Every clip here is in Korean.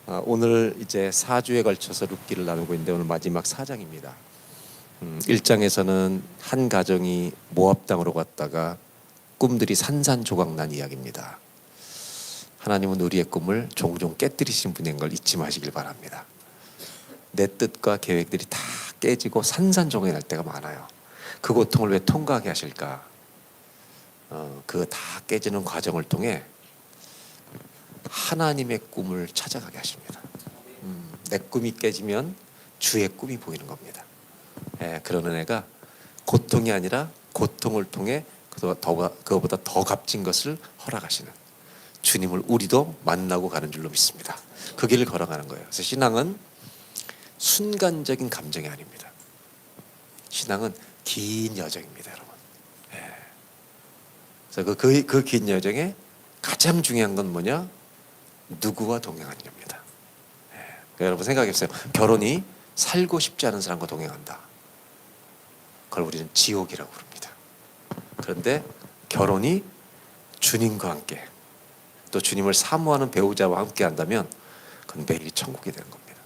오늘 이제 4주에 걸쳐서 룻기를 나누고 있는데 오늘 마지막 4장입니다. 1장에서는 한 가정이 모압 땅으로 갔다가 꿈들이 산산조각 난 이야기입니다. 하나님은 우리의 꿈을 종종 깨뜨리신 분인 걸 잊지 마시길 바랍니다. 내 뜻과 계획들이 다 깨지고 산산조각이 날 때가 많아요. 그 고통을 왜 통과하게 하실까? 그 다 깨지는 과정을 통해 하나님의 꿈을 찾아가게 하십니다. 내 꿈이 깨지면 주의 꿈이 보이는 겁니다. 그런 은혜가 고통이 아니라 고통을 통해 그거보다 더 값진 것을 허락하시는 주님을 우리도 만나고 가는 줄로 믿습니다. 그 길을 걸어가는 거예요. 그래서 신앙은 순간적인 감정이 아닙니다. 신앙은 긴 여정입니다, 여러분. 그래서 그 긴 여정에 가장 중요한 건 뭐냐? 누구와 동행하느냐입니다. 그러니까 여러분 생각해보세요. 결혼이 살고 싶지 않은 사람과 동행한다. 그걸 우리는 지옥이라고 부릅니다. 그런데 결혼이 주님과 함께 또 주님을 사모하는 배우자와 함께 한다면 그건 매일이 천국이 되는 겁니다.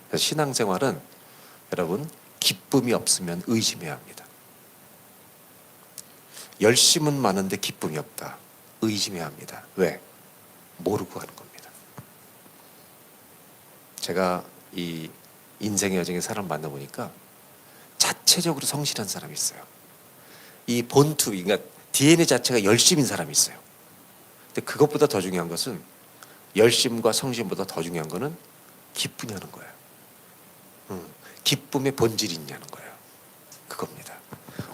그래서 신앙생활은 여러분 기쁨이 없으면 의심해야 합니다. 열심은 많은데 기쁨이 없다. 의심해야 합니다. 왜? 모르고 하는 겁니다. 제가 이 인생의 여정에 사람 만나보니까 자체적으로 성실한 사람이 있어요. 이 본투, 그러니까 DNA 자체가 열심인 사람이 있어요. 근데 그것보다 더 중요한 것은 열심과 성실보다 더 중요한 것은 기쁘냐는 거예요. 기쁨의 본질이 있냐는 거예요. 그겁니다.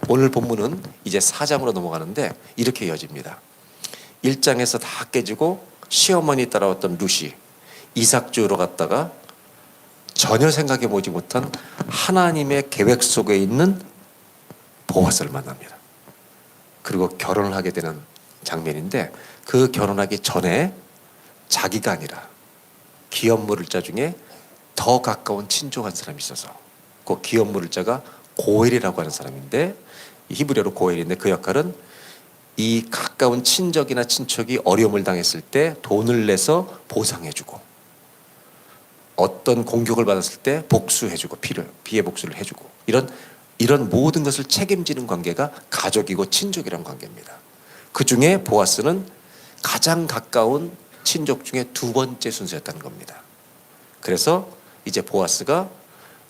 오늘 본문은 이제 4장으로 넘어가는데 이렇게 이어집니다. 1장에서 다 깨지고 시어머니 따라왔던 룻이 이삭 주우러 갔다가 전혀 생각해보지 못한 하나님의 계획 속에 있는 보아스를 만납니다. 그리고 결혼을 하게 되는 장면인데 그 결혼하기 전에 자기가 아니라 기업 물을자 중에 더 가까운 친족한 사람이 있어서 그 기업 물을자가 고엘이라고 하는 사람인데 히브리어로 고엘인데 그 역할은 이 가까운 친적이나 친척이 어려움을 당했을 때 돈을 내서 보상해주고 어떤 공격을 받았을 때 복수해주고 피해 복수를 해주고 이런 모든 것을 책임지는 관계가 가족이고 친족이라는 관계입니다. 그 중에 보아스는 가장 가까운 친족 중에 두 번째 순서였다는 겁니다. 그래서 이제 보아스가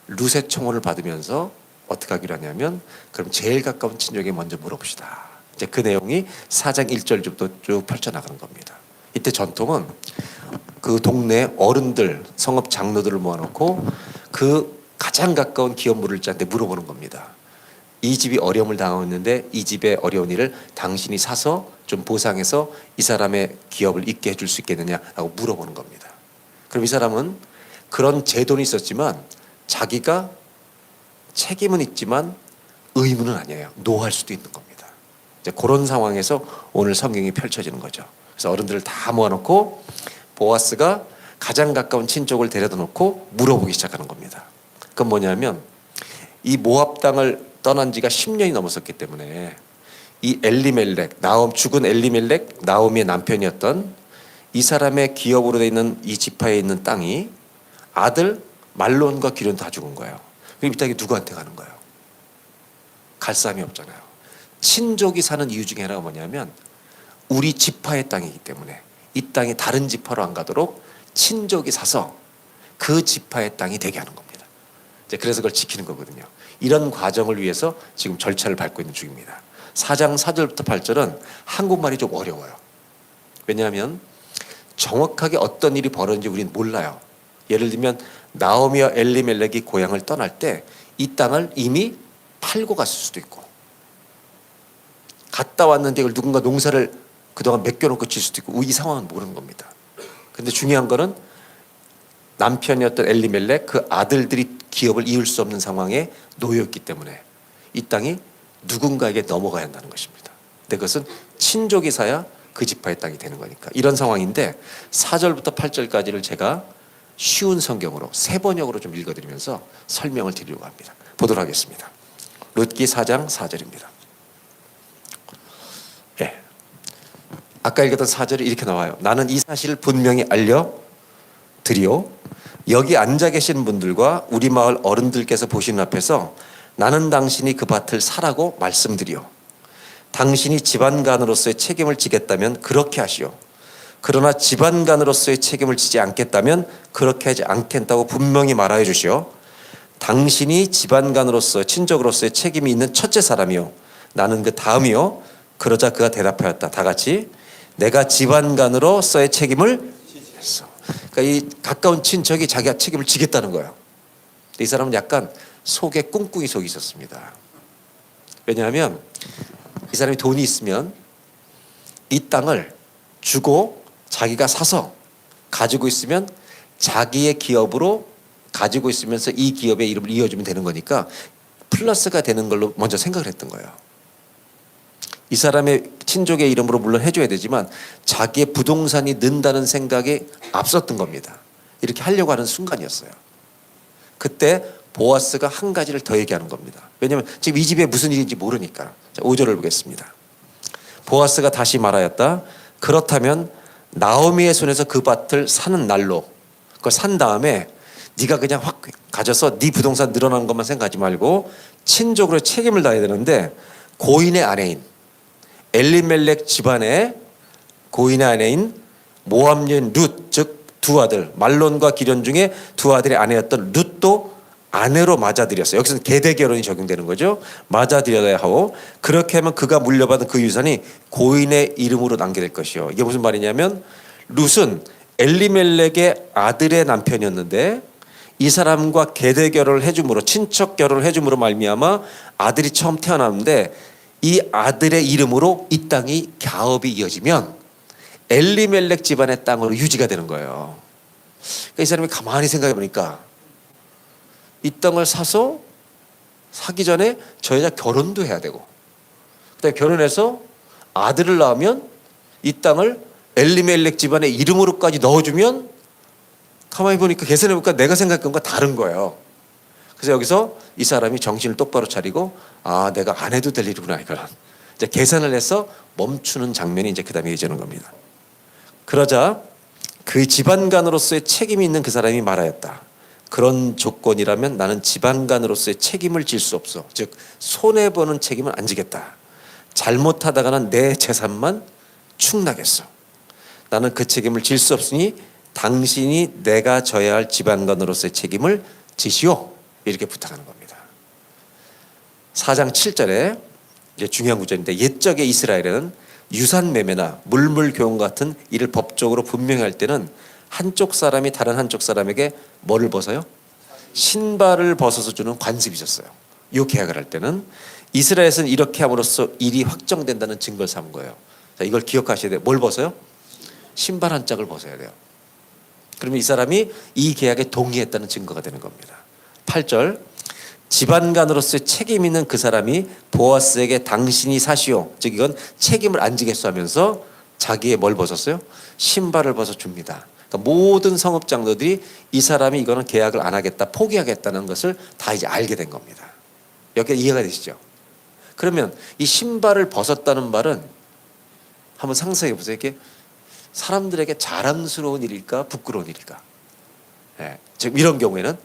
룻의 청혼을 받으면서 어떻게 하기로 하냐면 그럼 제일 가까운 친족에게 먼저 물어봅시다. 이제 그 내용이 4장 1절부터 쭉 펼쳐나가는 겁니다. 이때 전통은 그 동네 어른들, 성읍 장로들을 모아놓고 그 가장 가까운 기업 물을자한테 물어보는 겁니다. 이 집이 어려움을 당하고 있는데 이 집의 어려운 일을 당신이 사서 좀 보상해서 이 사람의 기업을 있게 해줄 수 있겠느냐라고 물어보는 겁니다. 그럼 이 사람은 그런 제도는 있었지만 자기가 책임은 있지만 의무는 아니에요. 노할 수도 있는 겁니다. 이제 그런 상황에서 오늘 성경이 펼쳐지는 거죠. 그래서 어른들을 다 모아놓고 보아스가 가장 가까운 친족을 데려다 놓고 물어보기 시작하는 겁니다. 그건 뭐냐면 이 모압 땅을 떠난 지가 10년이 넘었었기 때문에 이 엘리멜렉, 죽은 엘리멜렉, 나오미의 남편이었던 이 사람의 기업으로 되어 있는 이 지파에 있는 땅이 아들 말론과 기련 다 죽은 거예요. 그럼 이 땅이 누구한테 가는 거예요? 갈 사람이 없잖아요. 친족이 사는 이유 중에 하나가 뭐냐면 우리 지파의 땅이기 때문에 이 땅이 다른 지파로 안 가도록 친족이 사서 그 지파의 땅이 되게 하는 겁니다. 이제 그래서 그걸 지키는 거거든요. 이런 과정을 위해서 지금 절차를 밟고 있는 중입니다. 4장 4절부터 8절은 한국말이 좀 어려워요. 왜냐하면 정확하게 어떤 일이 벌어졌는지 우리는 몰라요. 예를 들면 나오미와 엘리멜렉이 고향을 떠날 때 이 땅을 이미 팔고 갔을 수도 있고 갔다 왔는데 이걸 누군가 농사를 그동안 맡겨놓고 질 수도 있고 이 상황은 모르는 겁니다. 근데 중요한 거는 남편이었던 엘리멜렉 그 아들들이 기업을 이을 수 없는 상황에 놓여있기 때문에 이 땅이 누군가에게 넘어가야 한다는 것입니다. 근데 그것은 친족이 사야 그 지파의 땅이 되는 거니까 이런 상황인데 4절부터 8절까지를 제가 쉬운 성경으로 세 번역으로 좀 읽어드리면서 설명을 드리려고 합니다. 보도록 하겠습니다. 룻기 4장 4절입니다. 아까 읽었던 4절이 이렇게 나와요. 나는 이 사실을 분명히 알려드리오 여기 앉아 계신 분들과 우리 마을 어른들께서 보시는 앞에서 나는 당신이 그 밭을 사라고 말씀드리오. 당신이 집안간으로서의 책임을 지겠다면 그렇게 하시오. 그러나 집안간으로서의 책임을 지지 않겠다면 그렇게 하지 않겠다고 분명히 말하여 주시오. 당신이 집안간으로서 친족으로서의 책임이 있는 첫째 사람이요. 나는 그 다음이요. 그러자 그가 대답하였다. 다 같이 내가 집안간으로서의 책임을 지겠어. 그러니까 이 가까운 친척이 자기가 책임을 지겠다는 거예요. 이 사람은 약간 속에 꿍꿍이 속이 있었습니다. 왜냐하면 이 사람이 돈이 있으면 이 땅을 주고 자기가 사서 가지고 있으면 자기의 기업으로 가지고 있으면서 이 기업의 이름을 이어주면 되는 거니까 플러스가 되는 걸로 먼저 생각을 했던 거예요. 이 사람의 친족의 이름으로 물론 해줘야 되지만 자기의 부동산이 는다는 생각에 앞섰던 겁니다. 이렇게 하려고 하는 순간이었어요. 그때 보아스가 한 가지를 더 얘기하는 겁니다. 왜냐하면 지금 이 집에 무슨 일인지 모르니까. 자, 5절을 보겠습니다. 보아스가 다시 말하였다. 그렇다면 나오미의 손에서 그 밭을 사는 날로 그걸 산 다음에 네가 그냥 확 가져서 네 부동산 늘어나는 것만 생각하지 말고 친족으로 책임을 다해야 되는데 고인의 아내인 엘리멜렉 집안의 고인의 아내인 모압 여인 룻, 즉 두 아들 말론과 기련 중에 두 아들의 아내였던 룻도 아내로 맞아들였어요. 여기서는 계대 결혼이 적용되는 거죠. 맞아들여야 하고 그렇게 하면 그가 물려받은 그 유산이 고인의 이름으로 남게 될 것이요. 이게 무슨 말이냐면 룻은 엘리멜렉의 아들의 남편이었는데 이 사람과 계대 결혼을 해줌으로 친척 결혼을 해줌으로 말미암아 아들이 처음 태어났는데 이 아들의 이름으로 이 땅이 갸업이 이어지면 엘리멜렉 집안의 땅으로 유지가 되는 거예요. 그러니까 이 사람이 가만히 생각해 보니까 이 땅을 사서 사기 전에 저 여자 결혼도 해야 되고 그다음에 결혼해서 아들을 낳으면 이 땅을 엘리멜렉 집안의 이름으로까지 넣어주면 가만히 보니까 계산해 보니까 내가 생각한 것과 다른 거예요. 그래서 여기서 이 사람이 정신을 똑바로 차리고 아 내가 안 해도 될 일이구나 이걸 이제 계산을 해서 멈추는 장면이 이제 그다음에 이어지는 겁니다. 그러자 그 집안간으로서의 책임이 있는 그 사람이 말하였다. 그런 조건이라면 나는 집안간으로서의 책임을 질 수 없어. 즉 손해보는 책임은 안 지겠다. 잘못하다가는 내 재산만 축나겠어. 나는 그 책임을 질 수 없으니 당신이 내가 져야 할 집안간으로서의 책임을 지시오. 이렇게 부탁하는 겁니다. 4장 7절에 이제 중요한 구절인데 옛적의 이스라엘에는 유산매매나 물물교환 같은 이를 법적으로 분명히 할 때는 한쪽 사람이 다른 한쪽 사람에게 뭐를 벗어요? 신발을 벗어서 주는 관습이 있었어요. 이 계약을 할 때는 이스라엘에서는 이렇게 함으로써 일이 확정된다는 증거를 삼은 거예요. 자, 이걸 기억하셔야 돼요. 뭘 벗어요? 신발 한 짝을 벗어야 돼요. 그러면 이 사람이 이 계약에 동의했다는 증거가 되는 겁니다. 8절 집안간으로서의 책임 있는 그 사람이 보아스에게 당신이 사시오. 즉 이건 책임을 안 지겠소 하면서 자기의 뭘 벗었어요? 신발을 벗어 줍니다. 그러니까 모든 성읍 장로들이 이 사람이 이거는 계약을 안 하겠다, 포기하겠다는 것을 다 이제 알게 된 겁니다. 여기 이해가 되시죠? 그러면 이 신발을 벗었다는 말은 한번 상상해 보세요. 이게 사람들에게 자랑스러운 일일까, 부끄러운 일일까? 네. 즉 이런 경우에는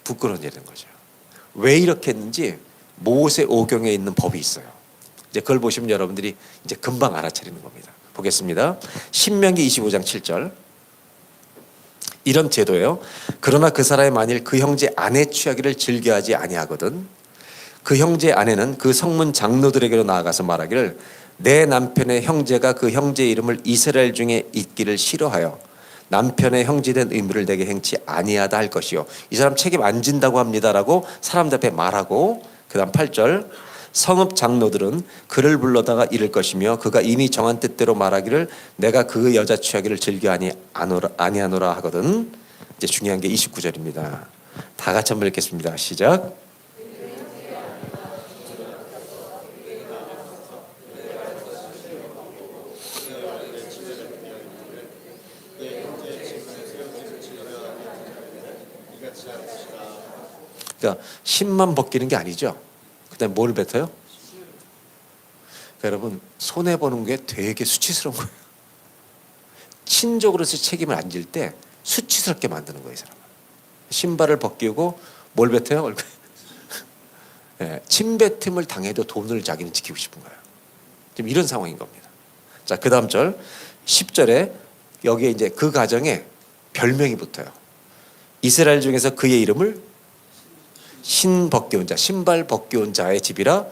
부끄러운 일인 거죠. 왜 이렇게 했는지 모세오경에 있는 법이 있어요. 이제 그걸 보시면 여러분들이 이제 금방 알아차리는 겁니다. 보겠습니다. 신명기 25장 7절. 이런 제도예요. 그러나 그 사람이 만일 그 형제 아내 취하기를 즐겨하지 아니하거든 그 형제 아내는 그 성문 장로들에게로 나아가서 말하기를 내 남편의 형제가 그 형제의 이름을 이스라엘 중에 있기를 싫어하여 남편의 형제된 의무를 내게 행치 아니하다 할 것이요. 이 사람 책임 안 진다고 합니다라고 사람들 앞에 말하고 그 다음 8절 성읍 장로들은 그를 불러다가 이를 것이며 그가 이미 정한 뜻대로 말하기를 내가 그 여자 취하기를 즐겨 아니하노라 하거든. 이제 중요한 게 29절입니다. 다 같이 한번 읽겠습니다. 시작. 그러니까 신만 벗기는 게 아니죠. 그다음에 뭘 뱉어요? 그러니까 여러분 손해보는 게 되게 수치스러운 거예요. 친족으로서 책임을 안 질 때 수치스럽게 만드는 거예요. 이 사람은. 신발을 벗기고 뭘 뱉어요? 얼굴에. 예, 침뱉음을 당해도 돈을 자기는 지키고 싶은 거예요. 지금 이런 상황인 겁니다. 자, 그 다음 절 10절에 여기에 이제 그 가정에 별명이 붙어요. 이스라엘 중에서 그의 이름을 신 벗겨온 자, 신발 벗겨온 자의 집이라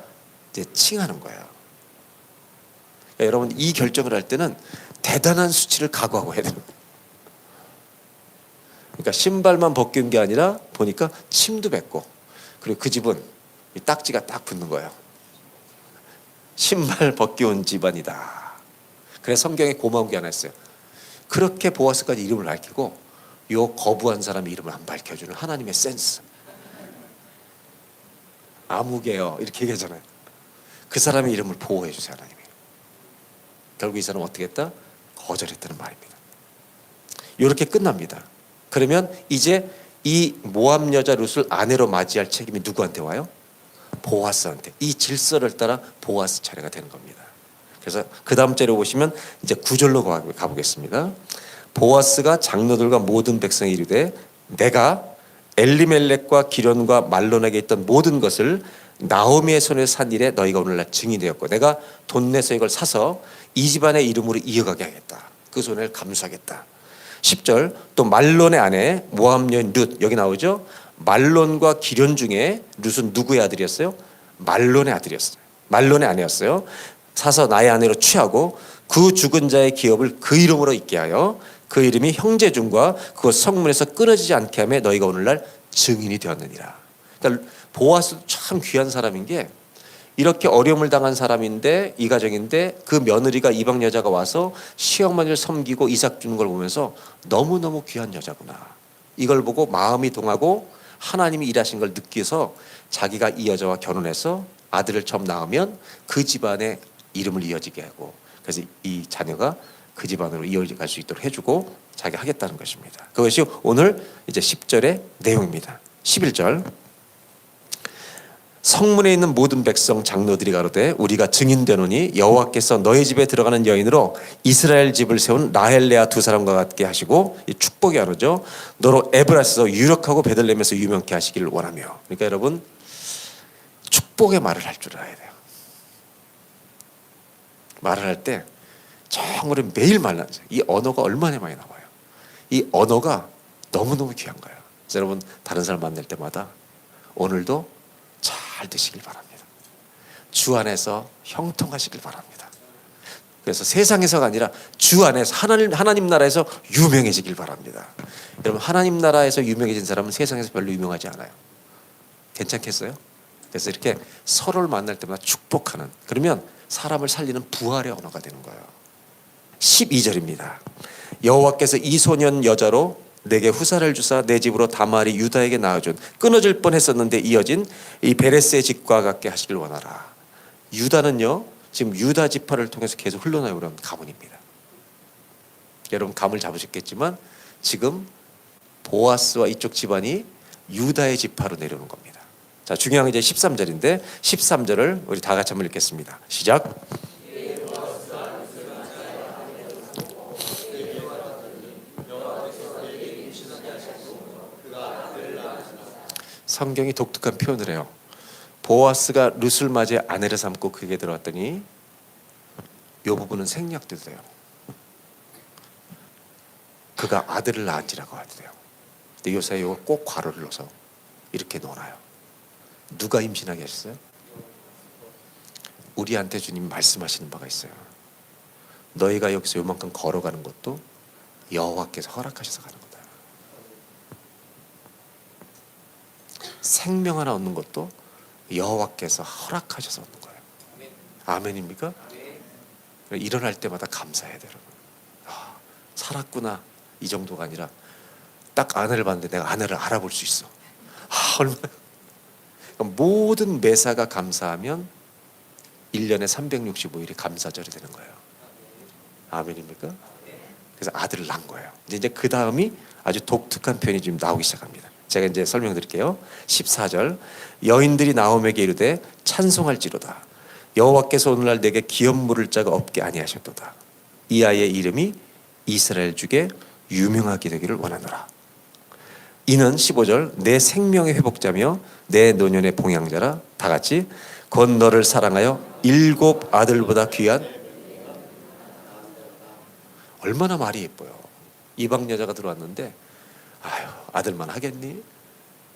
이제 칭하는 거예요. 그러니까 여러분 이 결정을 할 때는 대단한 수치를 각오하고 해야 돼요. 그러니까 신발만 벗겨온 게 아니라 보니까 침도 뱉고, 그리고 그 집은 이 딱지가 딱 붙는 거예요. 신발 벗겨온 집안이다. 그래서 성경에 고마운 게 하나 있어요. 그렇게 보아스까지 이름을 밝히고 요 거부한 사람의 이름을 안 밝혀주는 하나님의 센스. 아무개요 이렇게 얘기하잖아요. 그 사람의 이름을 보호해 주세요, 하나님이. 결국 이 사람은 어떻게 했다? 거절했다는 말입니다. 이렇게 끝납니다. 그러면 이제 이 모압 여자 룻을 아내로 맞이할 책임이 누구한테 와요? 보아스한테. 이 질서를 따라 보아스 차례가 되는 겁니다. 그래서 그 다음 절에 보시면 이제 9절로 가보겠습니다. 보아스가 장로들과 모든 백성이 이르되 내가 엘리멜렉과 기련과 말론에게 있던 모든 것을 나오미의 손에 산 일에 너희가 오늘날 증인이 되었고 내가 돈 내서 이걸 사서 이 집안의 이름으로 이어가게 하겠다. 그 손해를 감수하겠다. 10절 또 말론의 아내 모압 여인 룻, 여기 나오죠. 말론과 기련 중에 룻은 누구의 아들이었어요? 말론의 아들이었어요. 말론의 아내였어요. 사서 나의 아내로 취하고 그 죽은 자의 기업을 그 이름으로 있게 하여 그 이름이 형제중과 그것 성문에서 끊어지지 않게 하며 너희가 오늘날 증인이 되었느니라. 그러니까 보아스도 참 귀한 사람인 게 이렇게 어려움을 당한 사람인데, 이 가정인데 그 며느리가 이방 여자가 와서 시어머니를 섬기고 이삭 주는 걸 보면서 너무너무 귀한 여자구나. 이걸 보고 마음이 동하고 하나님이 일하신 걸 느껴서 자기가 이 여자와 결혼해서 아들을 처음 낳으면 그 집안의 이름을 이어지게 하고, 그래서 이 자녀가 그 집안으로 이어갈 수 있도록 해주고 자기가 하겠다는 것입니다. 그것이 오늘 이제 10절의 내용입니다. 11절 성문에 있는 모든 백성 장로들이 가로되 우리가 증인되노니 여호와께서 너희 집에 들어가는 여인으로 이스라엘 집을 세운 라헬 레아 두 사람과 같게 하시고, 이 축복이 하루죠. 너로 에브라스에서 유력하고 베들레헴에서 유명케 하시기를 원하며. 그러니까 여러분 축복의 말을 할 줄 알아야 돼요. 말을 할 때 정말 매일 말라요. 이 언어가 얼마나 많이 나와요. 이 언어가 너무너무 귀한 거예요. 그래서 여러분 다른 사람 만날 때마다 오늘도 잘 되시길 바랍니다. 주 안에서 형통하시길 바랍니다. 그래서 세상에서가 아니라 주 안에서 하나님 나라에서 유명해지길 바랍니다. 여러분 하나님 나라에서 유명해진 사람은 세상에서 별로 유명하지 않아요. 괜찮겠어요? 그래서 이렇게 서로를 만날 때마다 축복하는, 그러면 사람을 살리는 부활의 언어가 되는 거예요. 12절입니다. 여호와께서 이 소년 여자로 내게 후사를 주사 내 집으로 다말이 유다에게 낳아준, 끊어질 뻔했었는데 이어진 이 베레스의 집과 같게 하시길 원하라. 유다는요 지금 유다 지파를 통해서 계속 흘러나오는 가문입니다. 여러분 감을 잡으셨겠지만 지금 보아스와 이쪽 집안이 유다의 지파로 내려오는 겁니다. 자, 중요한 게 이제 13절인데 13절을 우리 다 같이 한번 읽겠습니다. 시작. 성경이 독특한 표현을 해요. 보아스가 룻을 맞이해 아내를 삼고 그에게 들어왔더니, 이 부분은 생략돼도 돼요. 그가 아들을 낳은지라고 하도 돼요. 근데 요새 이거 꼭 괄호를 넣어서 이렇게 넣어놔요. 누가 임신하게 하셨어요? 우리한테 주님 말씀하시는 바가 있어요. 너희가 여기서 요만큼 걸어가는 것도 여호와께서 허락하셔서 가는 거다. 생명 하나 얻는 것도 여호와께서 허락하셔서 얻는 거예요. 아멘입니까? 일어날 때마다 감사해야 돼요. 아, 살았구나 이 정도가 아니라 딱 아내를 봤는데 내가 아내를 알아볼 수 있어. 아, 얼마나. 모든 매사가 감사하면 1년에 365일이 감사절이 되는 거예요. 아멘입니까? 그래서 아들을 낳은 거예요. 이제 그 다음이 아주 독특한 표현이 지금 나오기 시작합니다. 제가 이제 설명드릴게요. 14절 여인들이 나옴에게 이르되 찬송할지로다. 여호와께서 오늘날 내게 기업 물을 자가 없게 아니하셨도다. 이 아이의 이름이 이스라엘 중에 유명하게 되기를 원하노라. 이는 15절 내 생명의 회복자며 내 노년의 봉양자라. 다 같이 곧 너를 사랑하여 7 아들보다 귀한. 얼마나 말이 예뻐요. 이방 여자가 들어왔는데 아유 아들만 하겠니?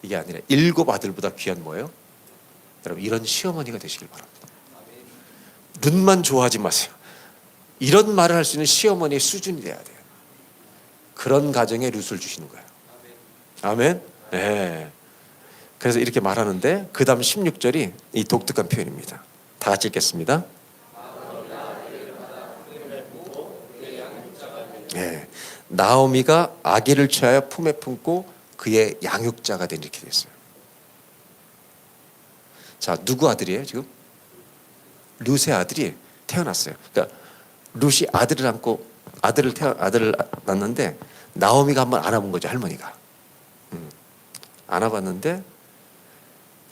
이게 아니라 7 아들보다 귀한 뭐예요? 여러분 이런 시어머니가 되시길 바랍니다. 눈만 좋아하지 마세요. 이런 말을 할 수 있는 시어머니의 수준이 돼야 돼요. 그런 가정에 룻을 주시는 거예요. 아멘. 네. 그래서 이렇게 말하는데 그 다음 16절이 이 독특한 표현입니다. 다 같이 읽겠습니다. 네. 나오미가 아기를 취하여 품에 품고 그의 양육자가 된 이렇게 됐어요. 자, 누구 아들이에요 지금? 룻의 아들이 태어났어요. 그러니까 룻이 아들을 낳는데 나오미가 한번 안아본 거죠, 할머니가. 안아봤는데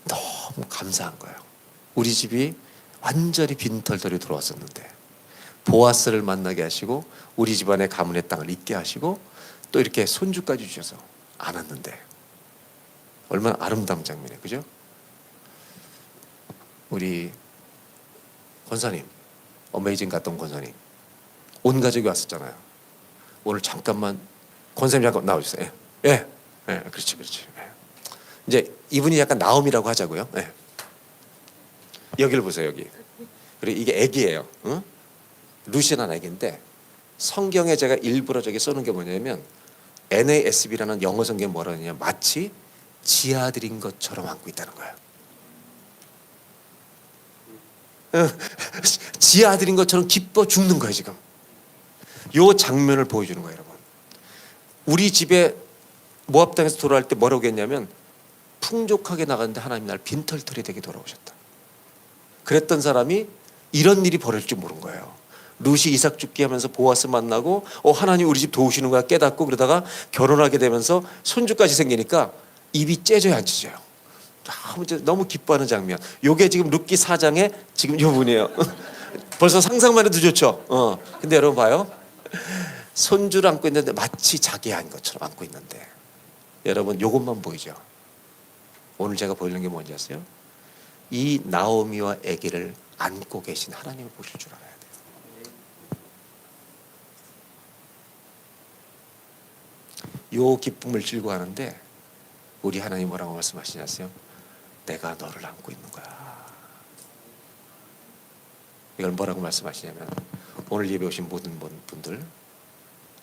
너무 감사한 거예요. 우리 집이 완전히 빈털털이 들어왔었는데 보아스를 만나게 하시고 우리 집안의 가문의 땅을 잇게 하시고 또 이렇게 손주까지 주셔서 안았는데 얼마나 아름다운 장면이에요, 그죠? 우리 권사님, 어메이징 갔던 권사님 온 가족이 왔었잖아요. 오늘 잠깐만 권사님 잠깐 나와주세요. 예, 예, 그렇지. 예. 이제 이분이 약간 나옴이라고 하자고요. 예. 여기를 보세요, 여기. 그리고 이게 애기예요. 응? 루시란 애기인데 성경에 제가 일부러 저기 써놓은 게 뭐냐면 NASB라는 영어 성경에 뭐라 하냐면 마치 지 아들인 것처럼 안고 있다는 거예요. 지 아들인 것처럼 기뻐 죽는 거예요 지금. 요 장면을 보여주는 거예요 여러분. 우리 집에 모압 땅에서 돌아올 때 뭐라고 했냐면 풍족하게 나갔는데 하나님 날 빈털털이 되게 돌아오셨다. 그랬던 사람이 이런 일이 벌어질 줄 모른 거예요. 룻이 이삭 죽게 하면서 보아스 만나고 하나님 우리 집 도우시는 거야 깨닫고 그러다가 결혼하게 되면서 손주까지 생기니까 입이 째져야 안 찢어요. 너무 기뻐하는 장면. 요게 지금 룻기 4장에 지금 요 분이에요. 벌써 상상만 해도 좋죠. 근데 여러분 봐요. 손주를 안고 있는데 마치 자기 아인 것처럼 안고 있는데 여러분 요것만 보이죠. 오늘 제가 보이는 게 뭔지 아세요? 이 나오미와 아기를 안고 계신 하나님을 보실 줄 알아야 돼요. 요 기쁨을 즐거워하는데 우리 하나님 뭐라고 말씀하시냐세요? 내가 너를 안고 있는 거야. 이걸 뭐라고 말씀하시냐면 오늘 예배 오신 모든 분들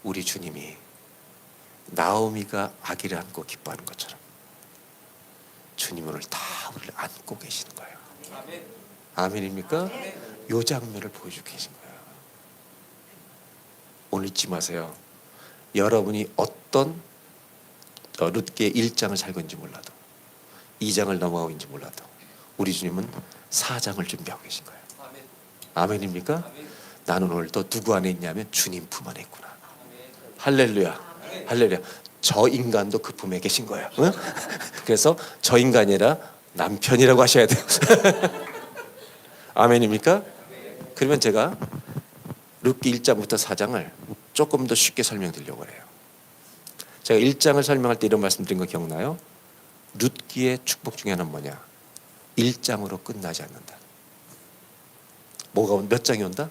우리 주님이 나오미가 아기를 안고 기뻐하는 것처럼 주님 오늘 다 우리를 안고 계시는 거예요. 아멘입니까? 요 장면을 보여주고 계신 거예요. 오늘 잊지 마세요. 여러분이 어떤 룻기의 1장을 살고 있는지 몰라도 2장을 넘어가고 있는지 몰라도 우리 주님은 4장을 준비하고 계신 거예요. 아멘입니까? 나는 오늘 또 누구 안에 있냐면 주님 품 안에 있구나. 할렐루야. 할렐루야. 저 인간도 그 품에 계신 거예요. 응? 그래서 저 인간이 아니라 남편이라고 하셔야 돼요. 아멘입니까? 그러면 제가 룻기 1장부터 4장을 조금 더 쉽게 설명드리려고 해요. 제가 1장을 설명할 때 이런 말씀 드린 거 기억나요? 룻기의 축복 중에 하나는 뭐냐? 1장으로 끝나지 않는다. 뭐가 몇 장이 온다?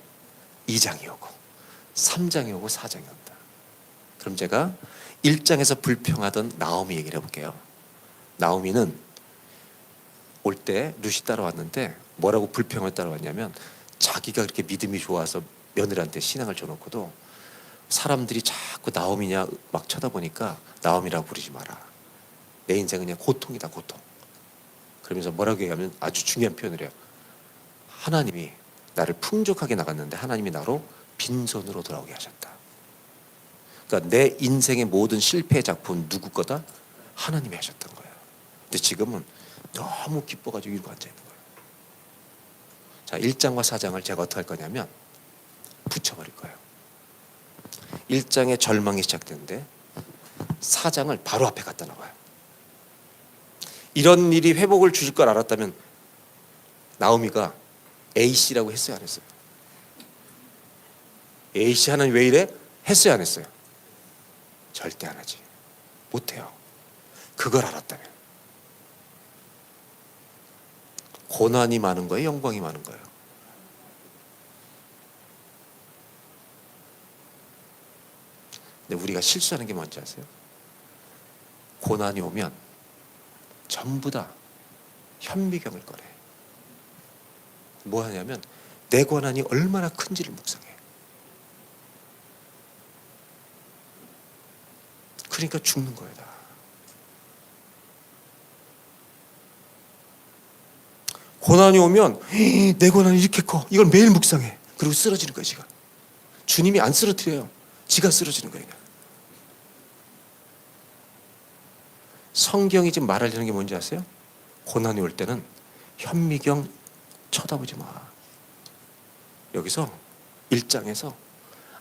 2장이 오고 3장이 오고 4장이 온다. 그럼 제가 1장에서 불평하던 나오미 얘기를 해볼게요. 나오미는 올 때 룻이 따라왔는데 뭐라고 불평을 따라왔냐면 자기가 그렇게 믿음이 좋아서 며느리한테 신앙을 줘놓고도 사람들이 자꾸 나오미냐 막 쳐다보니까 나오미라고 부르지 마라. 내 인생은 그냥 고통이다 고통. 그러면서 뭐라고 얘기하면 아주 중요한 표현을 해요. 하나님이 나를 풍족하게 나갔는데 하나님이 나로 빈손으로 돌아오게 하셨다. 그러니까 내 인생의 모든 실패의 작품은 누구 거다? 하나님이 하셨던 거예요. 근데 지금은 너무 기뻐가지고 이러고 앉아있는 거예요. 자, 1장과 4장을 제가 어떻게 할 거냐면 붙여버릴 거예요. 1장에 절망이 시작되는데 4장을 바로 앞에 갖다 놔봐요. 이런 일이 회복을 주실 걸 알았다면 나오미가 A씨라고 했어요 안 했어요? A씨 하나님 왜 이래? 했어요 안 했어요? 절대 안 하지. 못해요. 그걸 알았다면 고난이 많은 거예요, 영광이 많은 거예요? 근데 우리가 실수하는 게 뭔지 아세요? 고난이 오면 전부 다 현미경을 꺼내. 뭐 하냐면 내 고난이 얼마나 큰지를 묵상해. 그러니까 죽는 거야 다. 고난이 오면 내 고난이 이렇게 커. 이걸 매일 묵상해. 그리고 쓰러지는 거야 지가. 주님이 안 쓰러뜨려요. 지가 쓰러지는 거예요. 성경이 지금 말하려는 게 뭔지 아세요? 고난이 올 때는 현미경 쳐다보지 마. 여기서 1장에서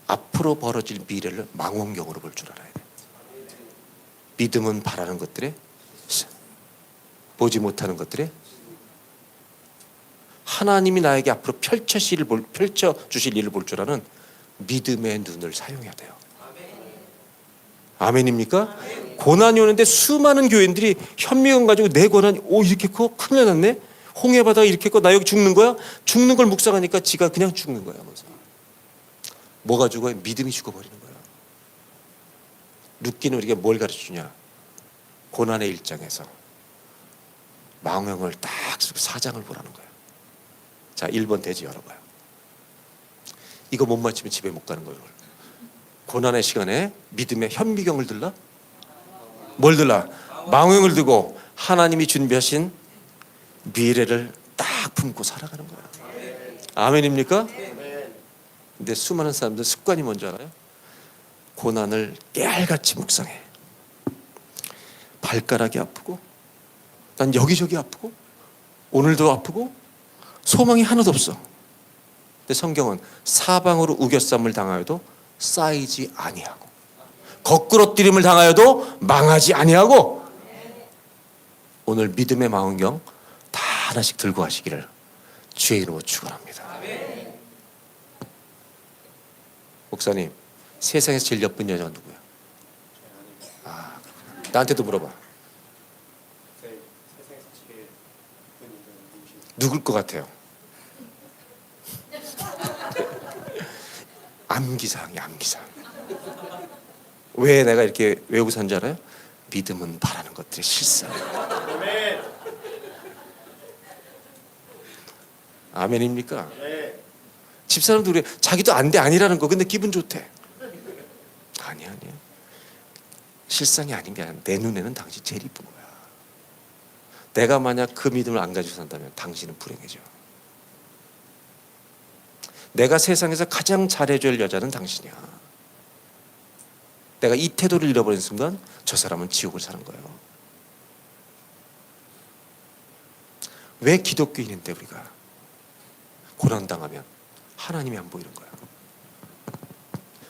앞으로 벌어질 미래를 망원경으로 볼 줄 알아야 돼. 믿음은 바라는 것들에, 보지 못하는 것들에, 하나님이 나에게 앞으로 펼쳐 주실 일을 볼 줄 아는 믿음의 눈을 사용해야 돼요. 아멘입니까? 고난이 오는데 수많은 교인들이 현미경 가지고 내 고난이 이렇게 커? 큰일 났네? 홍해 바다가 이렇게 커? 나 여기 죽는 거야? 죽는 걸 묵상하니까 지가 그냥 죽는 거야. 뭐가 죽어요? 믿음이 죽어버리는 거야. 룻기는 우리가 뭘 가르쳐주냐? 고난의 일장에서 망원경을 딱 쓰고 사장을 보라는 거야. 자, 1번 대지 열어봐요. 이거 못 맞추면 집에 못 가는 거예요. 고난의 시간에 믿음의 현미경을 들라? 뭘 들라? 망원경을 들고 하나님이 준비하신 미래를 딱 품고 살아가는 거야. 아멘입니까? 근데 수많은 사람들 습관이 뭔지 알아요? 고난을 깨알같이 묵상해. 발가락이 아프고 난 여기저기 아프고 오늘도 아프고 소망이 하나도 없어. 근데 성경은 사방으로 우겨쌈을 당하여도 쌓이지 아니하고 거꾸로 뛰림을 당하여도 망하지 아니하고 오늘 믿음의 망원경 다 하나씩 들고 가시기를 주의 이름으로 축원합니다. 목사님, 세상에서 제일 예쁜 여자가 누구야? 나한테도 물어봐. 누굴 것 같아요? 암기사항이야, 암기사항. 왜 내가 이렇게 외우고 산지 알아요? 믿음은 바라는 것들이 실상. 아멘입니까? 집사람도 그래. 자기도 안 돼, 아니라는 거. 근데 기분 좋대. 아니야. 실상이 아닌 게 아니라 내 눈에는 당신 제일 이쁜 거야. 내가 만약 그 믿음을 안 가지고 산다면 당신은 불행해져. 내가 세상에서 가장 잘해줄 여자는 당신이야. 내가 이 태도를 잃어버린 순간 저 사람은 지옥을 사는 거예요. 왜 기독교인인데 우리가 고난당하면 하나님이 안 보이는 거야?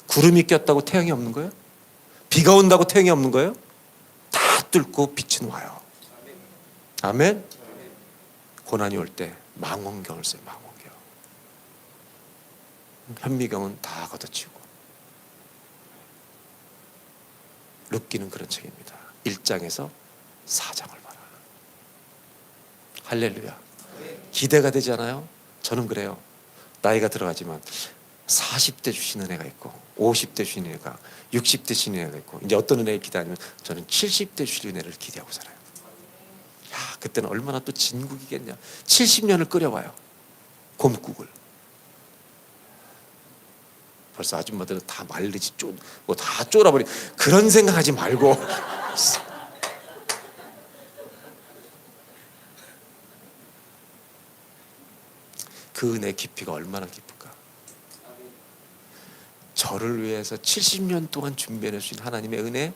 구름이 꼈다고 태양이 없는 거예요? 비가 온다고 태양이 없는 거예요? 다 뚫고 빛은 와요. 아멘? 고난이 올 때 망원경을 써요. 망원경. 현미경은 다 걷어치우고. 룻기는 그런 책입니다. 1장에서 4장을 봐라. 할렐루야. 기대가 되지 않아요? 저는 그래요. 나이가 들어가지만 40대 주시는 애가 있고 50대 주시는 애가 60대 주시는 애가 있고 이제 어떤 은혜를 기대하냐면 저는 70대 주시는 은혜를 기대하고 살아요. 야, 그때는 얼마나 또 진국이겠냐. 70년을 끓여봐요. 곰국을. 벌써 아줌마들은 다 말리지 뭐 다 쫄아버리. 그런 생각하지 말고 그 은혜의 깊이가 얼마나 깊을까. 저를 위해서 70년 동안 준비해 주신 하나님의 은혜,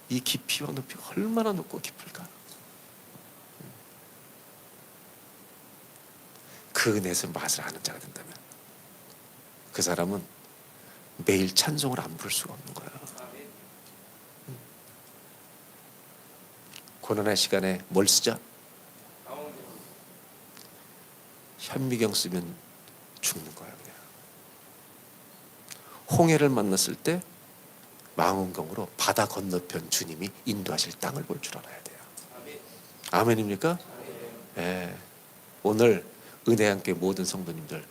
이 깊이와 높이가 얼마나 높고 깊을까. 그 은혜에서 맛을 아는 자가 된다면 그 사람은 매일 찬송을 안 부를 수가 없는 거예요. 고난의 시간에 뭘 쓰자? 현미경 쓰면 죽는 거야. 그냥. 홍해를 만났을 때 망원경으로 바다 건너편 주님이 인도하실 땅을 볼 줄 알아야 돼요. 아멘입니까? 예. 오늘 은혜함교회 모든 성도님들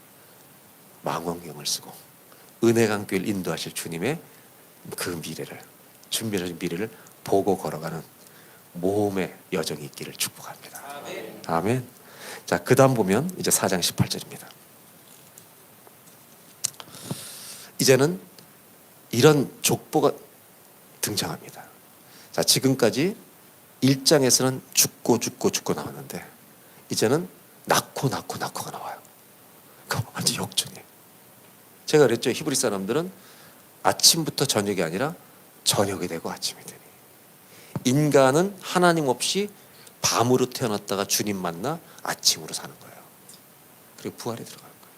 망원경을 쓰고 은혜강교회를 인도하실 주님의 그 미래를, 준비하신 미래를 보고 걸어가는 모험의 여정이 있기를 축복합니다. 아멘. 자, 그 다음 보면 이제 4장 18절입니다. 이제는 이런 족보가 등장합니다. 자, 지금까지 1장에서는 죽고 나왔는데 이제는 낳고가 나와요. 그럼 완전 역전이에요. 제가 그랬죠. 히브리 사람들은 아침부터 저녁이 아니라 저녁이 되고 아침이 되니, 인간은 하나님 없이 밤으로 태어났다가 주님 만나 아침으로 사는 거예요. 그리고 부활에 들어가는 거예요.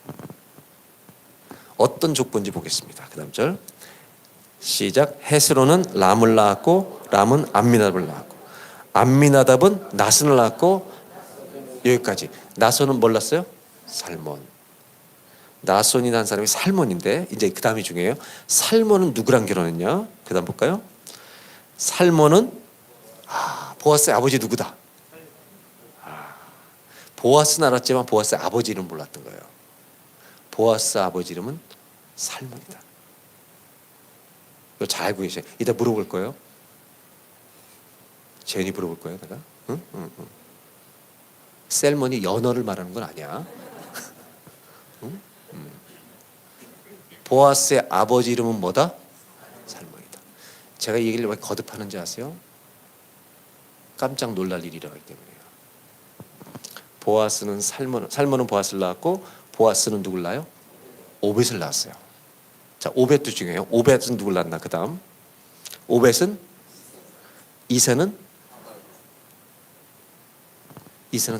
어떤 족보인지 보겠습니다. 그 다음 절 시작. 헤스로는 람을 낳았고 람은 암미나답을 낳았고 암미나답은 나손을 낳았고, 여기까지. 나손은 뭘 낳았어요? 살몬. 나손이 난 사람이 살몬인데 이제 그 다음이 중요해요. 살몬은 누구랑 결혼했냐? 그 다음 볼까요? 살몬은 보아스의 아버지 누구다? 보아스는 알았지만 보아스의 아버지 이름 몰랐던 거예요. 보아스 아버지 이름은 살몬이다. 이거 잘 알고 계세요. 이따 물어볼 거예요. 제니 물어볼 거예요. 내가. 응? 셀몬이 연어를 말하는 건 아니야. 응? 보아스의 아버지 이름은 뭐다? 살몬이다. 제가 이 얘기를 왜 거듭하는지 아세요? 깜짝 놀랄 일이라기 때문에요. 보아스는 살몬은 보아스를 낳았고 보아스는 누굴 낳아요? 오벳을 낳았어요. 자, 오벳도 중요해요. 오벳은 누굴 낳나? 그 다음 오벳은 이새는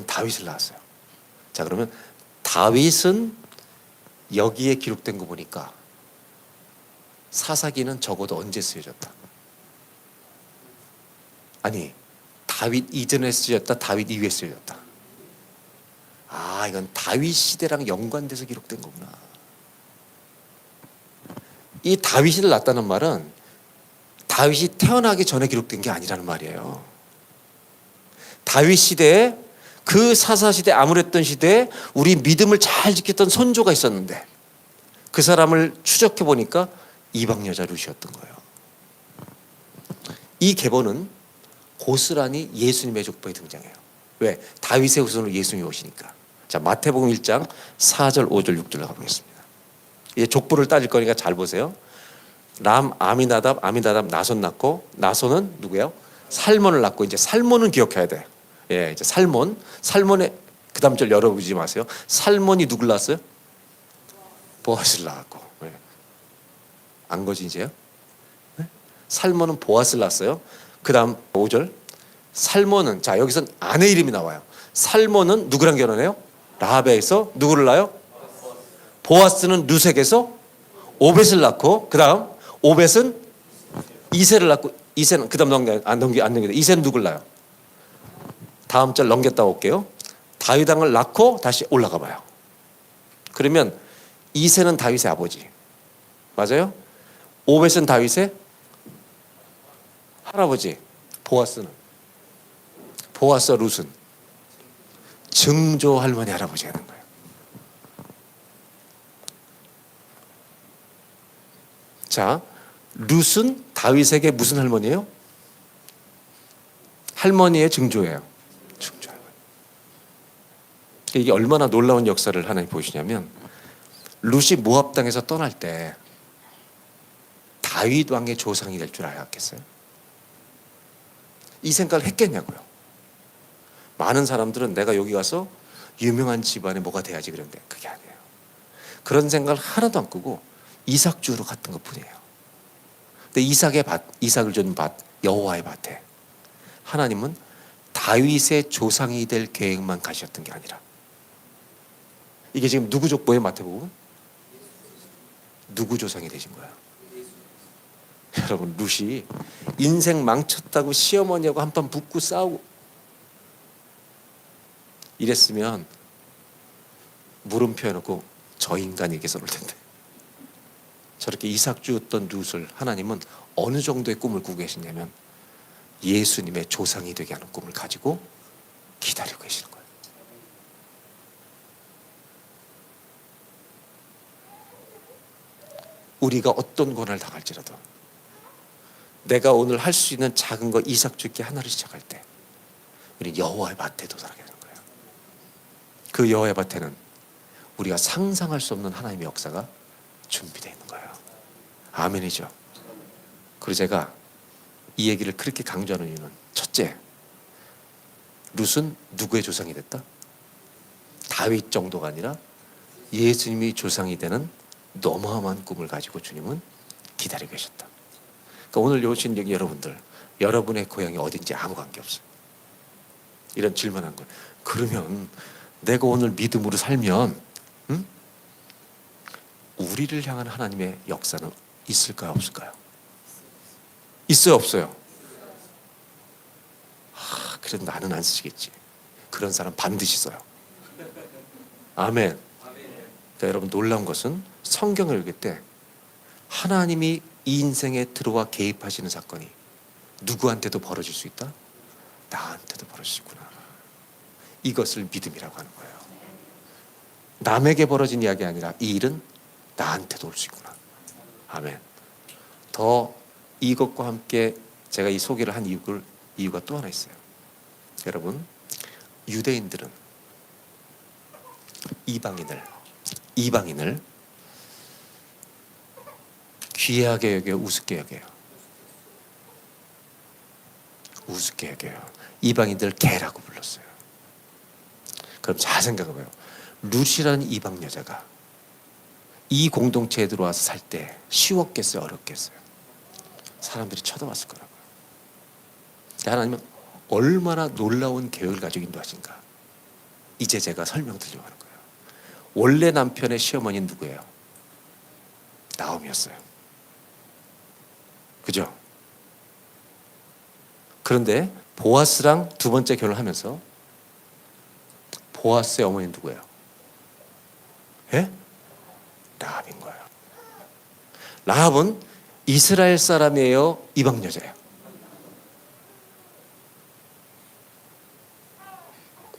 다윗을 낳았어요. 자, 그러면 다윗은 여기에 기록된 거 보니까 사사기는 적어도 언제 쓰여졌다? 아니, 다윗 이전에 쓰여졌다, 다윗 이후에 쓰여졌다. 이건 다윗 시대랑 연관돼서 기록된 거구나. 이 다윗을 낳았다는 말은 다윗이 태어나기 전에 기록된 게 아니라는 말이에요. 다윗 시대에, 그 사사시대, 아무랬던 시대에 우리 믿음을 잘 지켰던 선조가 있었는데 그 사람을 추적해 보니까 이방 여자 루시였던 거예요. 이 계보는 고스란히 예수님의 족보에 등장해요. 왜? 다윗의 후손으로 예수님이 오시니까. 자, 마태복음 1장 4절, 5절, 6절 가보겠습니다. 이제 족보를 따질 거니까 잘 보세요. 람, 아미나답, 나손 낳고, 나손은 누구예요? 살몬을 낳고, 이제 살몬은 기억해야 돼. 예, 이제 살몬의 그 다음 절 열어보지 마세요. 살몬이 누굴 낳았어요? 보아스를 낳았고. 예. 안 거지 이제요? 예? 살몬은 보아스를 낳았어요. 그 다음 5절. 살몬은, 자, 여기선 아내 이름이 나와요. 살몬은 누구랑 결혼해요? 라합에서 누구를 낳아요? 보아스는 루색에서 오벳을 낳고, 그 다음 오벳은 이새를 낳고, 이새는 그 다음 안 넘겨. 이새는 누굴 낳아요? 다음 절 넘겼다 올게요. 다윗 왕을 낳고 다시 올라가 봐요. 그러면 이새는 다윗의 아버지, 맞아요? 오벳은 다윗의 할아버지, 보아스와 룻은 증조 할머니 할아버지가 되는 거예요. 자, 룻은 다윗에게 무슨 할머니예요? 할머니의 증조예요. 증조 할머니. 이게 얼마나 놀라운 역사를 하나님 보시냐면, 룻이 모압 땅에서 떠날 때 다윗 왕의 조상이 될 줄 알았겠어요? 이 생각을 했겠냐고요. 많은 사람들은 내가 여기 가서 유명한 집안에 뭐가 돼야지 그런데 그게 아니에요. 그런 생각을 하나도 안 끄고 이삭 주우러 갔던 것뿐이에요. 근데 이삭을 준 밭, 여호와의 밭에 하나님은 다윗의 조상이 될 계획만 가셨던 게 아니라, 이게 지금 누구 족보에 마태복음? 누구 조상이 되신 거야? 여러분, 룻이 인생 망쳤다고 시어머니하고 한판 붙고 싸우고 이랬으면 물음표 해놓고 저 인간에게 쏠 텐데. 저렇게 이삭 주었던 룻을 하나님은 어느 정도의 꿈을 꾸고 계시냐면 예수님의 조상이 되게 하는 꿈을 가지고 기다리고 계시는 거예요. 우리가 어떤 고난을 당할지라도 내가 오늘 할 수 있는 작은 거 이삭 주기 하나를 시작할 때 우리 여호와의 밭에 도달하게 되는 거예요. 그 여호와의 밭에는 우리가 상상할 수 없는 하나님의 역사가 준비되어 있는 거예요. 아멘이죠. 그리고 제가 이 얘기를 그렇게 강조하는 이유는 첫째, 룻은 누구의 조상이 됐다? 다윗 정도가 아니라 예수님이 조상이 되는 어마어마한 꿈을 가지고 주님은 기다리고 계셨다. 그러니까 오늘 오신 여기 여러분들, 여러분의 고향이 어딘지 아무 관계없어요. 이런 질문한 거예요. 그러면 내가 오늘 믿음으로 살면 우리를 향한 하나님의 역사는 있을까요? 없을까요? 있어요? 없어요? 그래도 나는 안 쓰시겠지. 그런 사람 반드시 써요. 아멘. 자, 여러분 놀라운 것은 성경을 읽을 때 하나님이 이 인생에 들어와 개입하시는 사건이 누구한테도 벌어질 수 있다? 나한테도 벌어질 수 있구나. 이것을 믿음이라고 하는 거예요. 남에게 벌어진 이야기 아니라 이 일은 나한테도 올 수 있구나. 아멘. 더 이것과 함께 제가 이 소개를 한 이유가 또 하나 있어요. 여러분, 유대인들은 이방인을 귀하게 여겨요, 우습게 여겨요? 우습게 여겨요. 이방인들 개라고 불렀어요. 그럼 잘 생각해봐요. 룻이라는 이방 여자가 이 공동체에 들어와서 살 때 쉬웠겠어요, 어렵겠어요? 사람들이 쳐다봤을 거라고요. 하나님은 얼마나 놀라운 계획을 가지고 인도하신가. 이제 제가 설명드리려고 하는 거예요. 원래 남편의 시어머니는 누구예요? 나오미였어요. 그죠? 그런데 보아스랑 두 번째 결혼하면서 보아스의 어머니는 누구예요? 예? 라합인 거예요. 라합은 이스라엘 사람이에요? 이방 여자예요?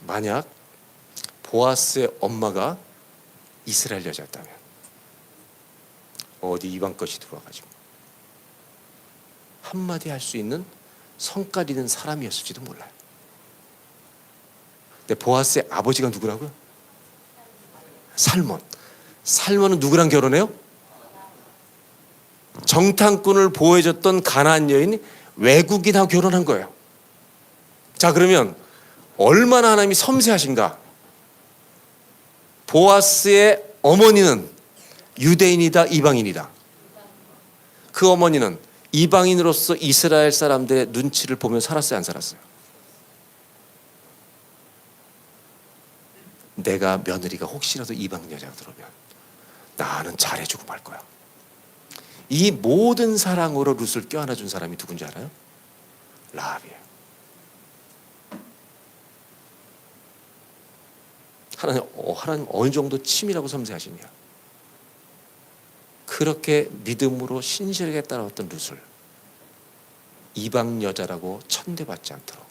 만약 보아스의 엄마가 이스라엘 여자였다면 어디 이방 것이 들어와가지고 한마디 할 수 있는 성깔 있는 사람이었을지도 몰라요. 근데 보아스의 아버지가 누구라고요? 살몬. 살몬은 누구랑 결혼해요? 정탐꾼을 보호해줬던 가나안 여인 외국인하고 결혼한 거예요. 자, 그러면 얼마나 하나님이 섬세하신가. 보아스의 어머니는 유대인이다, 이방인이다? 그 어머니는 이방인으로서 이스라엘 사람들의 눈치를 보며 살았어요, 안 살았어요? 내가 며느리가 혹시라도 이방 여자가 들어오면 나는 잘해주고 말 거야. 이 모든 사랑으로 룻을 껴안아준 사람이 누군지 알아요? 라합이에요. 하나님 어느 정도 치밀하고 섬세하시냐. 그렇게 믿음으로 신실하게 따라왔던 룻을 이방 여자라고 천대받지 않도록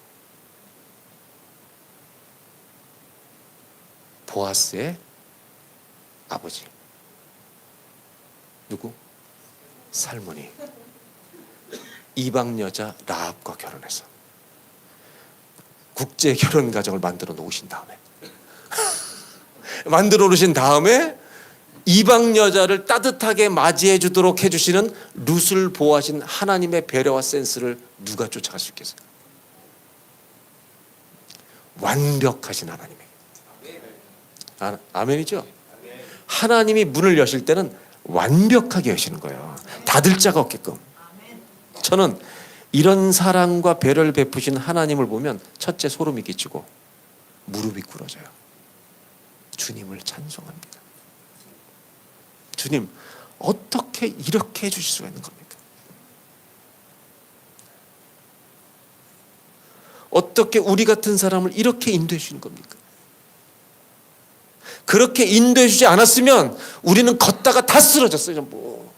보아스의 아버지 누구? 살몬이 이방 여자 라합과 결혼해서 국제 결혼 가정을 만들어 놓으신 다음에 이방 여자를 따뜻하게 맞이해 주도록 해주시는 룻을 보호하신 하나님의 배려와 센스를 누가 쫓아갈 수 있겠어요? 완벽하신 하나님에게. 아멘이죠? 하나님이 문을 여실 때는 완벽하게 여시는 거예요. 닫을 자가 없게끔. 저는 이런 사랑과 배려를 베푸신 하나님을 보면 첫째 소름이 끼치고 무릎이 꿇어져요. 주님을 찬송합니다. 주님, 어떻게 이렇게 해주실 수가 있는 겁니까? 어떻게 우리 같은 사람을 이렇게 인도해 주시는 겁니까? 그렇게 인도해 주지 않았으면 우리는 걷다가 다 쓰러졌어요, 전부.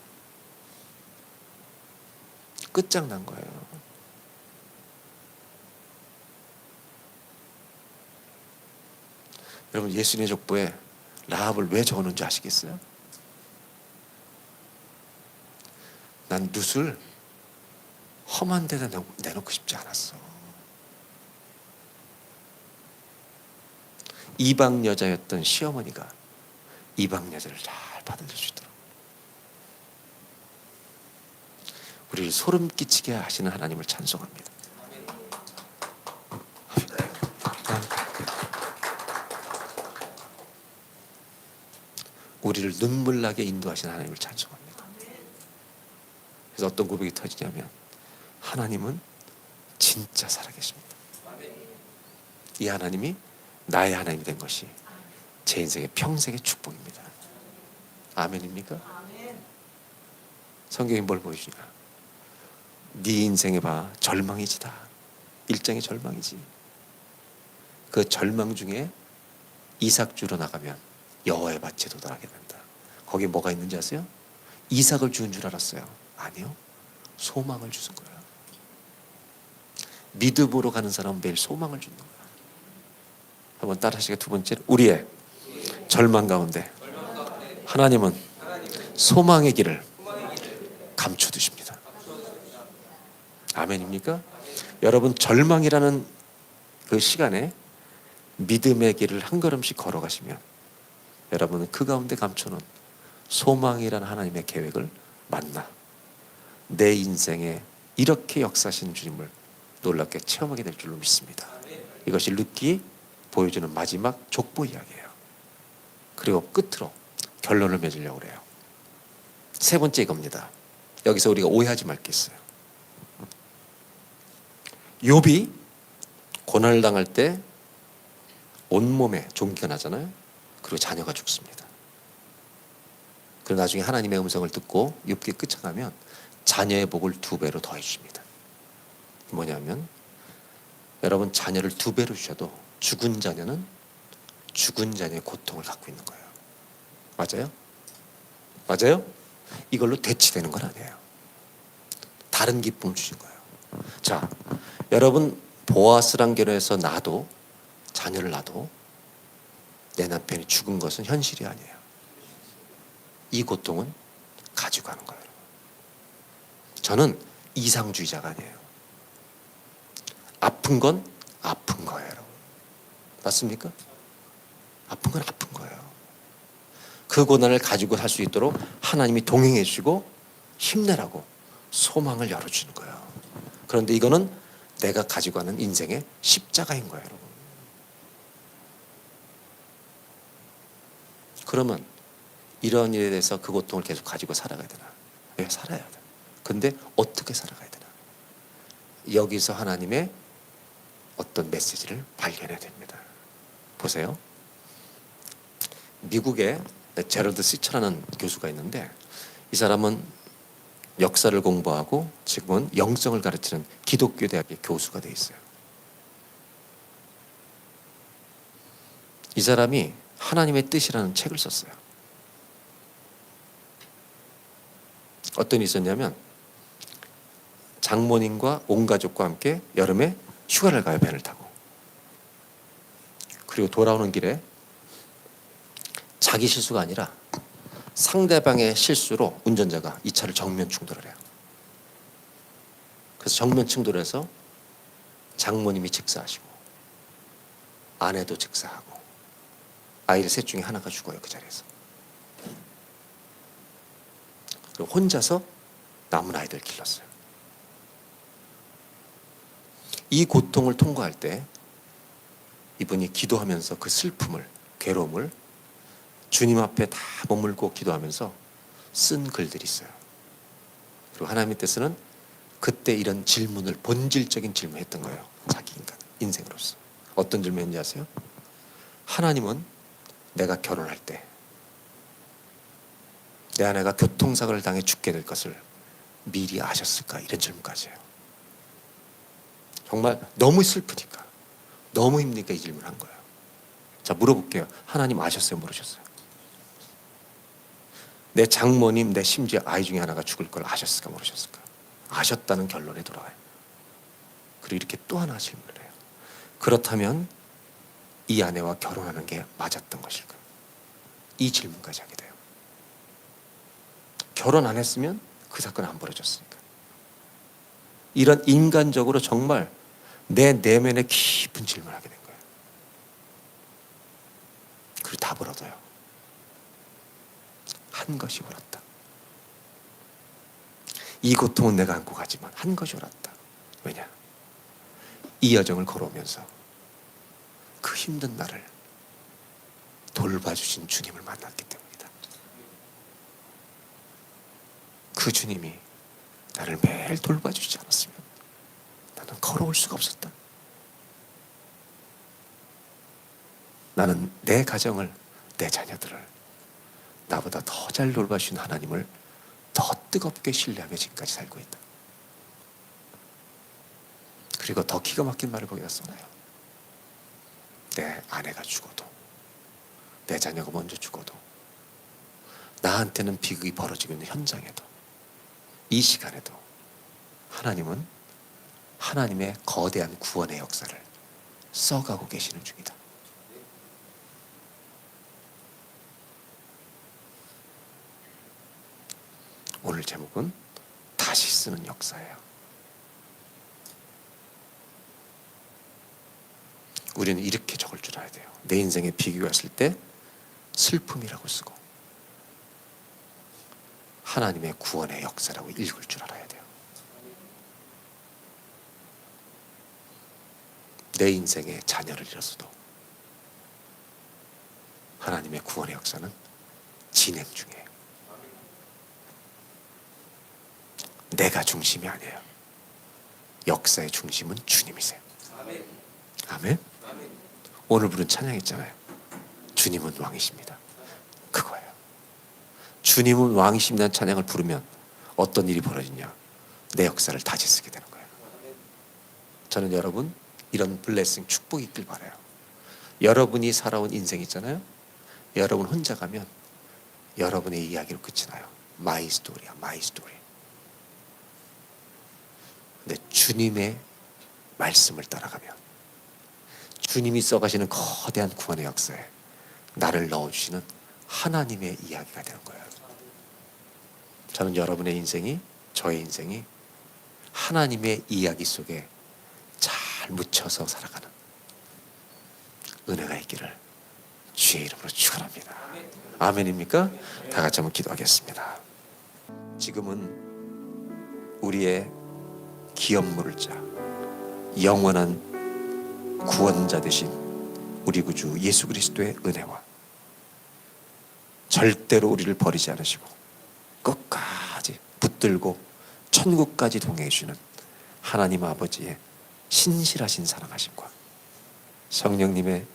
끝장난 거예요. 여러분, 예수님의 족보에 라합을 왜 적어놓은지 아시겠어요? 난 룻을 험한 데다 내놓고 싶지 않았어. 이방 여자였던 시어머니가 이방 여자를 잘 받아주시더라고요. 우리를 소름 끼치게 하시는 하나님을 찬송합니다. 우리를 눈물 나게 인도하시는 하나님을 찬송합니다. 그래서 어떤 고백이 터지냐면 하나님은 진짜 살아계십니다. 이 하나님이 나의 하나님이 된 것이 제 인생의 평생의 축복입니다. 아멘입니까? 성경이 뭘 보여주냐? 네 인생에 봐, 절망이지다. 일장의 절망이지. 그 절망 중에 이삭주로 나가면 여호와의 밭에 도달하게 된다. 거기에 뭐가 있는지 아세요? 이삭을 주는 줄 알았어요. 아니요, 소망을 주는 거예요. 믿음으로 가는 사람은 매일 소망을 주는 거예요. 한번 따라 하시게. 두 번째로, 우리의 절망 가운데 하나님은 소망의 길을 감춰두십니다. 아멘입니까? 여러분, 절망이라는 그 시간에 믿음의 길을 한 걸음씩 걸어가시면 여러분은 그 가운데 감춰놓은 소망이라는 하나님의 계획을 만나 내 인생에 이렇게 역사하신 주님을 놀랍게 체험하게 될 줄로 믿습니다. 이것이 룻기 보여주는 마지막 족보 이야기예요. 그리고 끝으로 결론을 맺으려고 그래요. 세 번째 이겁니다. 여기서 우리가 오해하지 말 게 있어요. 욥이 고난을 당할 때 온몸에 종기가 나잖아요. 그리고 자녀가 죽습니다. 그리고 나중에 하나님의 음성을 듣고 욥기 끝장하면 자녀의 복을 2배로 더해 주십니다. 뭐냐면 여러분, 자녀를 2배로 주셔도 죽은 자녀는 죽은 자녀의 고통을 갖고 있는 거예요. 맞아요? 맞아요? 이걸로 대치되는 건 아니에요. 다른 기쁨을 주신 거예요. 자, 여러분, 보아스랑 결혼해서 나도, 자녀를 낳아도 내 남편이 죽은 것은 현실이 아니에요. 이 고통은 가지고 가는 거예요. 저는 이상주의자가 아니에요. 아픈 건 아픈 거예요, 여러분. 맞습니까? 아픈 건 아픈 거예요. 그 고난을 가지고 살 수 있도록 하나님이 동행해 주시고 힘내라고 소망을 열어주는 거예요. 그런데 이거는 내가 가지고 가는 인생의 십자가인 거예요, 여러분. 그러면 이런 일에 대해서 그 고통을 계속 가지고 살아가야 되나? 왜 살아야 돼? 근데 어떻게 살아가야 되나? 여기서 하나님의 어떤 메시지를 발견해야 됩니다. 보세요. 미국에 제럴드 시처라는 교수가 있는데 이 사람은 역사를 공부하고 지금은 영성을 가르치는 기독교 대학의 교수가 돼 있어요. 이 사람이 하나님의 뜻이라는 책을 썼어요. 어떤 일이 있었냐면 장모님과 온 가족과 함께 여름에 휴가를 가요, 배를 타고. 그리고 돌아오는 길에 자기 실수가 아니라 상대방의 실수로 운전자가 이 차를 정면 충돌을 해요. 그래서 정면 충돌해서 장모님이 즉사하시고 아내도 즉사하고 아이들 셋 중에 하나가 죽어요, 그 자리에서. 그리고 혼자서 남은 아이들 길렀어요. 이 고통을 통과할 때 이분이 기도하면서 그 슬픔을, 괴로움을 주님 앞에 다 머물고 기도하면서 쓴 글들이 있어요. 그리고 하나님의 뜻은 그때 이런 질문을, 본질적인 질문을 했던 거예요. 자기 인생으로서. 어떤 질문인지 아세요? 하나님은 내가 결혼할 때 내 아내가 교통사고를 당해 죽게 될 것을 미리 아셨을까? 이런 질문까지 해요. 정말 너무 슬프니까, 너무 힘드니까 이 질문을 한 거예요. 자, 물어볼게요. 하나님 아셨어요? 모르셨어요? 내 장모님, 내 심지어 아이 중에 하나가 죽을 걸 아셨을까? 모르셨을까? 아셨다는 결론에 돌아가요. 그리고 이렇게 또 하나 질문을 해요. 그렇다면 이 아내와 결혼하는 게 맞았던 것일까? 이 질문까지 하게 돼요. 결혼 안 했으면 그 사건은 안 벌어졌으니까. 이런 인간적으로 정말 내 내면에 깊은 질문을 하게 된 거예요. 그리고 답을 얻어요. 한 것이 옳았다. 이 고통은 내가 안고 가지만 한 것이 옳았다. 왜냐? 이 여정을 걸어오면서 그 힘든 나를 돌봐주신 주님을 만났기 때문이다. 그 주님이 나를 매일 돌봐주지 않았으면 나는 걸어올 수가 없었다. 나는 내 가정을, 내 자녀들을 나보다 더 잘 돌봐주신 하나님을 더 뜨겁게 신뢰하며 지금까지 살고 있다. 그리고 더 기가 막힌 말을 거기다 써놔요. 내 아내가 죽어도, 내 자녀가 먼저 죽어도, 나한테는 비극이 벌어지고 있는 현장에도, 이 시간에도 하나님은 하나님의 거대한 구원의 역사를 써가고 계시는 중이다. 오늘 제목은 다시 쓰는 역사예요. 우리는 이렇게 적을 줄 알아야 돼요. 내 인생에 비교가 왔을 때 슬픔이라고 쓰고 하나님의 구원의 역사라고 읽을 줄 알아야 돼요. 내 인생에 자녀를 잃었어도 하나님의 구원의 역사는 진행 중이에요. 내가 중심이 아니에요. 역사의 중심은 주님이세요. 아멘. 아멘. 오늘 부른 찬양 있잖아요. 주님은 왕이십니다. 그거예요. 주님은 왕이십니다는 찬양을 부르면 어떤 일이 벌어지냐? 내 역사를 다시 쓰게 되는 거예요. 저는 여러분 이런 블레싱 축복이 있길 바라요. 여러분이 살아온 인생 있잖아요. 여러분 혼자 가면 여러분의 이야기로 끝이 나요. 마이 스토리야, 마이 스토리. 근데 주님의 말씀을 따라가면 주님이 써가시는 거대한 구원의 역사에 나를 넣어주시는 하나님의 이야기가 되는 거예요. 저는 여러분의 인생이, 저의 인생이 하나님의 이야기 속에 잘 묻혀서 살아가는 은혜가 있기를 주의 이름으로 축원합니다. 아멘입니까? 다 같이 한번 기도하겠습니다. 지금은 우리의 기업물을 자 영원한 구원자 되신 우리 구주 예수 그리스도의 은혜와 절대로 우리를 버리지 않으시고 끝까지 붙들고 천국까지 동행해 주시는 하나님 아버지의 신실하신 사랑하심과 성령님의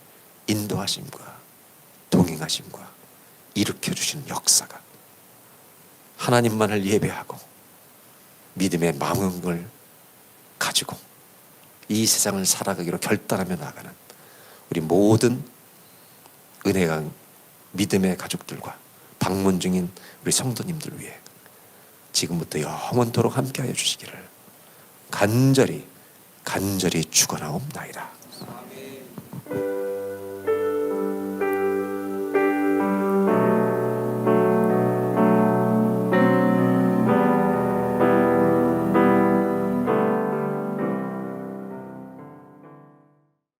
인도하심과 동행하심과 일으켜 주시는 역사가 하나님만을 예배하고 믿음의 마음을 가지고 이 세상을 살아가기로 결단하며 나아가는 우리 모든 은혜강 믿음의 가족들과 방문 중인 우리 성도님들 위해 지금부터 영원토록 함께하여 주시기를 간절히 축원하옵나이다.